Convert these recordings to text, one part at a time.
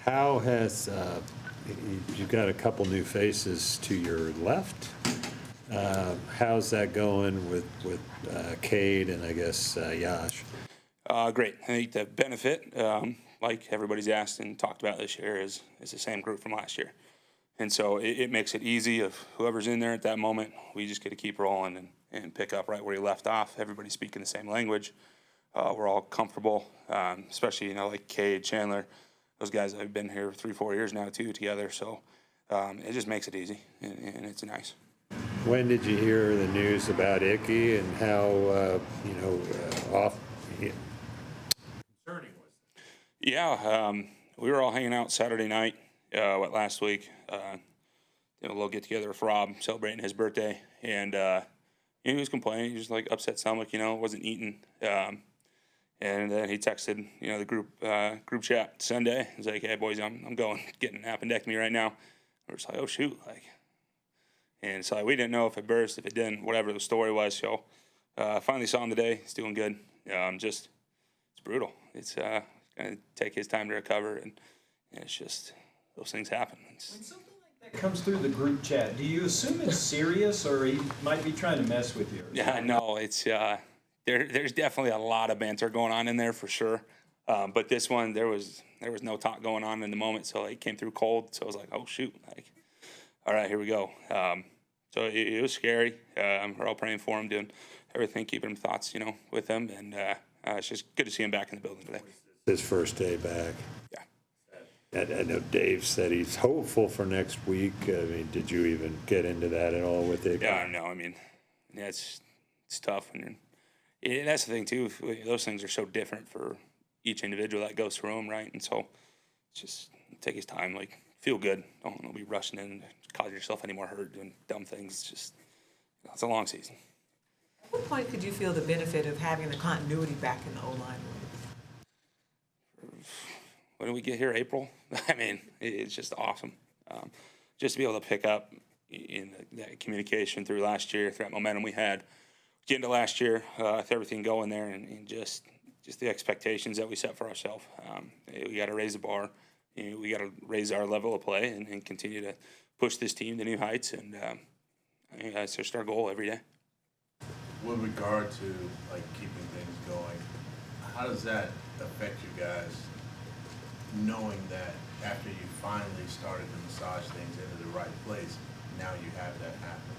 How has you've got a couple new faces to your left? How's that going with Cade and I guess Yash? Great. I think the benefit, like everybody's asked and talked about this year, is the same group from last year. And so it makes it easy of whoever's in there at that moment. We just get to keep rolling and pick up right where you left off. Everybody's speaking the same language. We're all comfortable, especially, like Cade, Chandler. Those guys have been here 3-4 years now, too, together. So it just makes it easy, and it's nice. When did you hear the news about Icky and how, off concerning was it? Yeah, we were all hanging out Saturday night, last week. Did a little get together with Rob, celebrating his birthday, and he was complaining. He was like upset stomach, wasn't eating. And then he texted, the group chat Sunday. He's like, "Hey boys, I'm going getting an appendectomy right now." We're just like, "Oh shoot!" And so we didn't know if it burst, if it didn't, whatever the story was. So finally saw him today. He's doing good. It's brutal. It's gonna take his time to recover, and it's just those things happen. When something like that comes through the group chat, do you assume it's serious or he might be trying to mess with you? Yeah, no, it's there's definitely a lot of banter going on in there for sure. But this one, there was no talk going on in the moment, so it came through cold. So I was like, "Oh shoot!" All right, here we go. So it was scary. We're all praying for him, doing everything, keeping him thoughts, with him, and it's just good to see him back in the building today. His first day back. Yeah. I know Dave said he's hopeful for next week. I mean, did you even get into that at all with it? Yeah, no, it's tough, and that's the thing too. Those things are so different for each individual that goes through them, right? And so just take his time, feel good. Don't be rushing in and cause yourself any more hurt doing dumb things. Just it's a long season. At what point could you feel the benefit of having the continuity back in the O-line room? When did we get here? April? It's just awesome. Just to be able to pick up in that communication through last year, through that momentum we had, get into last year, with everything going there, and just the expectations that we set for ourselves. We got to raise the bar. We got to raise our level of play and continue to push this team to new heights. And I think that's just our goal every day. With regard to keeping things going, how does that affect you guys, knowing that after you finally started to massage things into the right place, now you have that happen?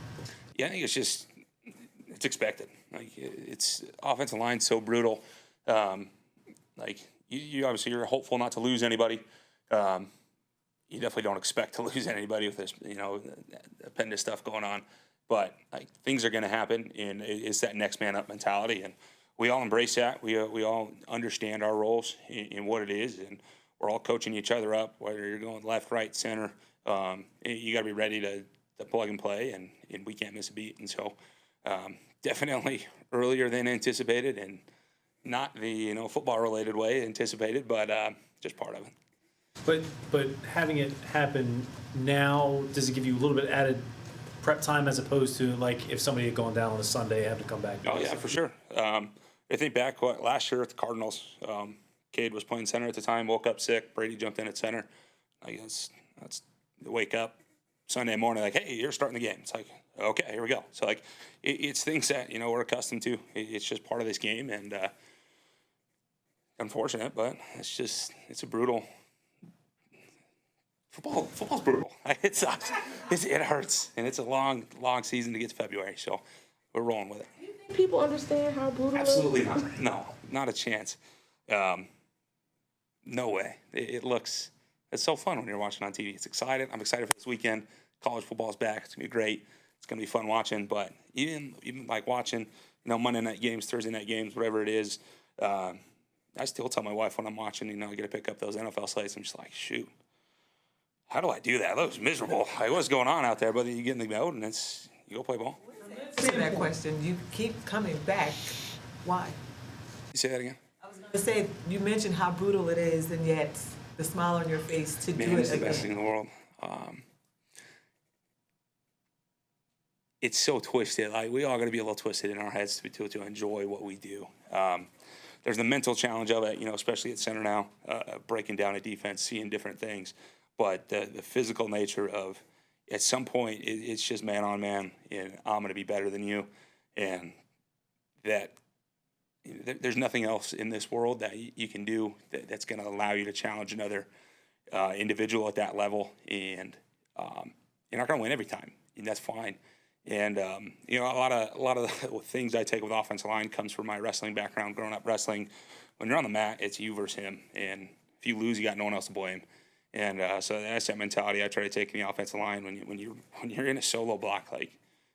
Yeah, I think it's expected. It's offensive line so brutal. You obviously you're hopeful not to lose anybody. You definitely don't expect to lose anybody with this, appendix stuff going on. But things are going to happen, and it's that next man up mentality, and we all embrace that. We all understand our roles in what it is, and we're all coaching each other up. Whether you're going left, right, center, you got to be ready to plug and play, and we can't miss a beat. And so, definitely earlier than anticipated, and not the football related way anticipated, but just part of it. But having it happen now, does it give you a little bit added prep time as opposed to if somebody had gone down on a Sunday, have to come back? Oh yeah, for sure. I think back last year at the Cardinals, Cade was playing center at the time, woke up sick. Brady jumped in at center. That's wake up Sunday morning hey, you're starting the game. It's okay, here we go. So it's things that we're accustomed to. It's just part of this game, and unfortunate, but it's a brutal. Football's brutal. It sucks. It hurts, and it's a long season to get to February. So we're rolling with it. Do you think people understand how brutal? Absolutely not. No, not a chance. No way. It's so fun when you're watching on TV. It's exciting. I'm excited for this weekend. College football's back. It's gonna be great. It's gonna be fun watching. But even watching, Monday night games, Thursday night games, whatever it is, I still tell my wife when I'm watching, I get to pick up those NFL slates. I'm just shoot. How do I do that? That looks miserable. What's going on out there? But you get in the mode, and you go play ball. Answer that question. You keep coming back. Why? You say that again? I was going to say, you mentioned how brutal it is, and yet the smile on your face to do it It's the again. best thing in the world. It's so twisted. We all got to be a little twisted in our heads to enjoy what we do. there's the mental challenge of it, especially at center now, breaking down a defense, seeing different things. But the physical nature of, at some point, it's just man on man, and I'm going to be better than you. And that there's nothing else in this world that you can do that's going to allow you to challenge another individual at that level. And you're not going to win every time, and that's fine. And a lot of the things I take with offensive line comes from my wrestling background. Growing up wrestling, when you're on the mat, it's you versus him, and if you lose, you got no one else to blame. And so that's that mentality I try to take in the offensive line. When you're in a solo block, like,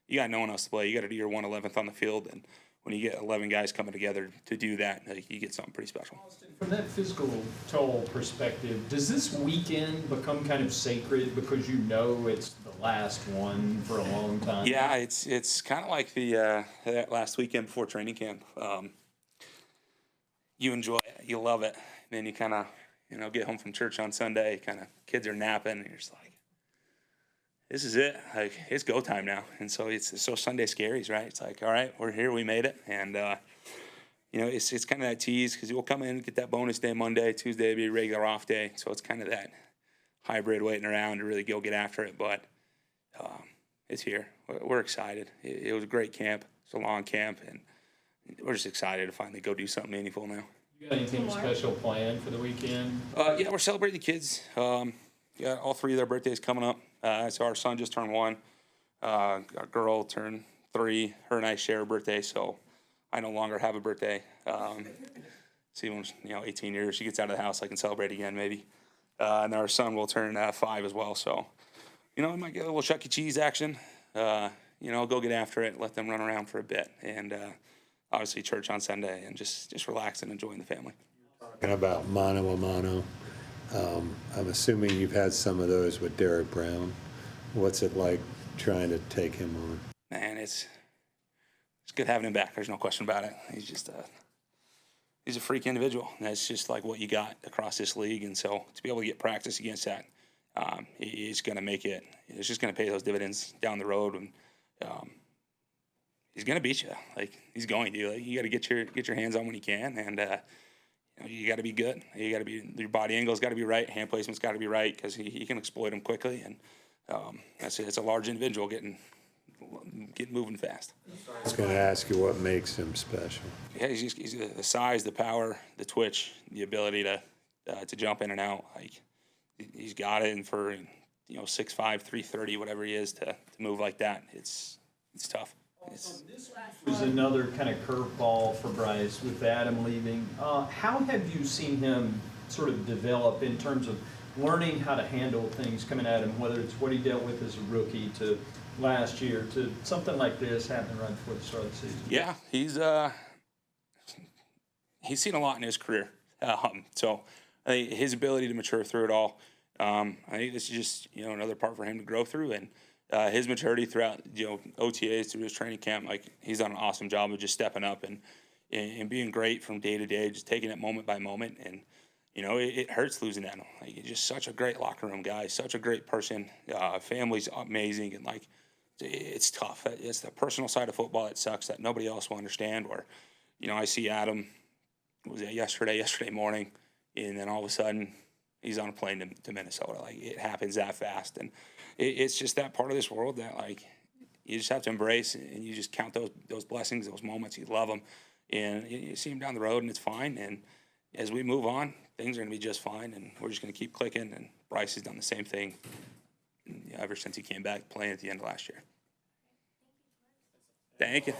you got no one else to play. You got to do your 1/11th on the field, and when you get 11 guys coming together to do that, like, you get something pretty special. From that physical toll perspective, does this weekend become kind of sacred because it's the last one for a long time? Yeah, it's kind of like that last weekend before training camp. You enjoy it, you love it, and then you kind of get home from church on Sunday. Kind of kids are napping, and you're just like, this is it. Like, it's go time now. And so it's so Sunday scaries, right? It's like, all right, we're here, we made it. And, it's kind of that tease, because we'll come in and get that bonus day Monday, Tuesday will be a regular off day. So it's kind of that hybrid waiting around to really go get after it. But it's here. We're excited. It was a great camp. It's a long camp, and we're just excited to finally go do something meaningful now. You got anything special planned for the weekend? Yeah, we're celebrating the kids. Yeah, all 3 of their birthdays coming up. So our son just turned 1. Our girl turned 3. Her and I share a birthday, so I no longer have a birthday. See, when 18 years, she gets out of the house, I can celebrate again, maybe. And our son will turn 5 as well. So, we might get a little Chuck E. Cheese action. Go get after it, let them run around for a bit, and obviously church on Sunday, and just relax and enjoying the family. Talking about mano a mano, I'm assuming you've had some of those with Derek Brown. What's it like trying to take him on? Man, it's good having him back. There's no question about it. He's just he's a freak individual. That's just like what you got across this league. And so to be able to get practice against that, he's going to make it. It's just going to pay those dividends down the road, and he's going to beat you. Like, he's going to. Like, you got to get your hands on when you can, and you got to be good. You got to be, your body angle's got to be right, hand placement's got to be right, because he can exploit them quickly, and it's a large individual getting moving fast. I was going to ask you what makes him special. Yeah, he's the size, the power, the twitch, the ability to jump in and out. Like, he's got it, and for 6'5", 330, whatever he is, to move like that, it's tough. This was another kind of curveball for Bryce with Adam leaving. How have you seen him sort of develop in terms of learning how to handle things coming at him, whether it's what he dealt with as a rookie to last year to something like this happening right before the start of the season? Yeah, he's seen a lot in his career. So I think his ability to mature through it all, I think this is just another part for him to grow through, and his maturity throughout OTAs through his training camp. Like, he's done an awesome job of just stepping up and being great from day to day, just taking it moment by moment. And it hurts losing Adam. Like, he's just such a great locker room guy, such a great person. Family's amazing, and like, it's tough. It's the personal side of football that sucks, that nobody else will understand. Where I see Adam, was it yesterday morning, and then all of a sudden he's on a plane to Minnesota. Like, it happens that fast, and it's just that part of this world that, like, you just have to embrace, and you just count those blessings, those moments. You love them, and you see them down the road, and it's fine. And as we move on, things are going to be just fine, and we're just going to keep clicking. And Bryce has done the same thing ever since he came back playing at the end of last year. Thank you.